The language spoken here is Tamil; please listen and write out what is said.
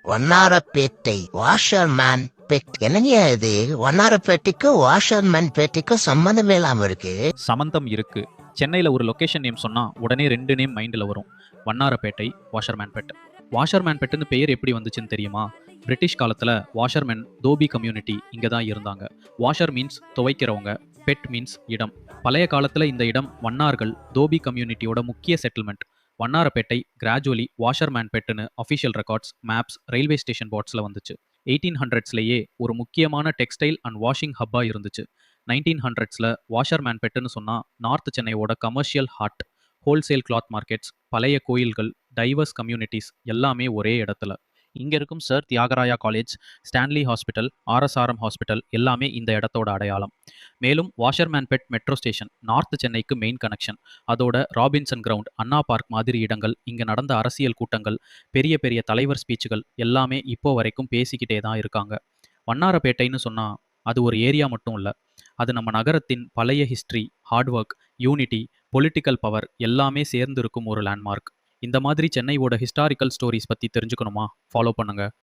Vannarapettai washerman bed. என்னங்க இது? வண்ணாரப்பேட்டைக்கும் வாஷர்மேன் பேட்டைக்கும் சம்மந்தமே இல்லாம இருக்கு. சமந்தம் இருக்கு. சென்னையில் ஒரு லொக்கேஷன் நேம் சொன்னால் உடனே 2 நேம் மைண்டில் வரும். வண்ணாரப்பேட்டை, வாஷர்மேன்பேட். வாஷர்மேன்பேட்டுன்னு பெயர் எப்படி வந்துச்சுன்னு தெரியுமா? பிரிட்டிஷ் காலத்தில் வாஷர்மேன் தோபி கம்யூனிட்டி இங்கே தான் இருந்தாங்க. வாஷர் மீன்ஸ் துவைக்கிறவங்க, பெட் மீன்ஸ் இடம். பழைய காலத்தில் இந்த இடம் வண்ணார்கள் தோபி கம்யூனிட்டியோட முக்கிய செட்டில்மெண்ட். வண்ணாரப்பேட்டை கிராஜுவலி வாஷர்மேன்பேட்டுன்னு official records, maps, railway station போர்ட்ஸில் வந்துச்சு. 1800ஸ்லேயே ஒரு முக்கியமான டெக்ஸ்டைல் அண்ட் வாஷிங் ஹப்பாக இருந்துச்சு. 1900ஸ்ல வாஷர்மேன்பேட்டுன்னு சொன்னால் நார்த் சென்னையோட commercial heart. Wholesale cloth markets, பழைய கோயில்கள், டைவர்ஸ் கம்யூனிட்டிஸ் எல்லாமே ஒரே இடத்துல. இங்கே இருக்கும் sir Thyagaraya college, Stanley hospital, RSRM hospital எல்லாமே இந்த இடத்தோட அடையாளம். மேலும் வாஷர்மேன்பேட் மெட்ரோ ஸ்டேஷன் நார்த் சென்னைக்கு மெயின் கனெக்ஷன். அதோட ராபின்சன் கிரவுண்ட், அண்ணா பார்க் மாதிரி இடங்கள், இங்கே நடந்த அரசியல் கூட்டங்கள், பெரிய பெரிய தலைவர் ஸ்பீச்சுகள் எல்லாமே இப்போ வரைக்கும் பேசிக்கிட்டே தான் இருக்காங்க. வண்ணாரப்பேட்டைன்னு சொன்னால் அது ஒரு ஏரியா மட்டும் இல்லை, அது நம்ம நகரத்தின் பழைய history, hard work, unity, political power எல்லாமே சேர்ந்து இருக்கும் ஒரு லேண்ட்மார்க். இந்த மாதிரி சென்னையோட ஹிஸ்டாரிக்கல் ஸ்டோரிஸ் பற்றி தெரிஞ்சுக்கணுமா? ஃபாலோ பண்ணுங்க.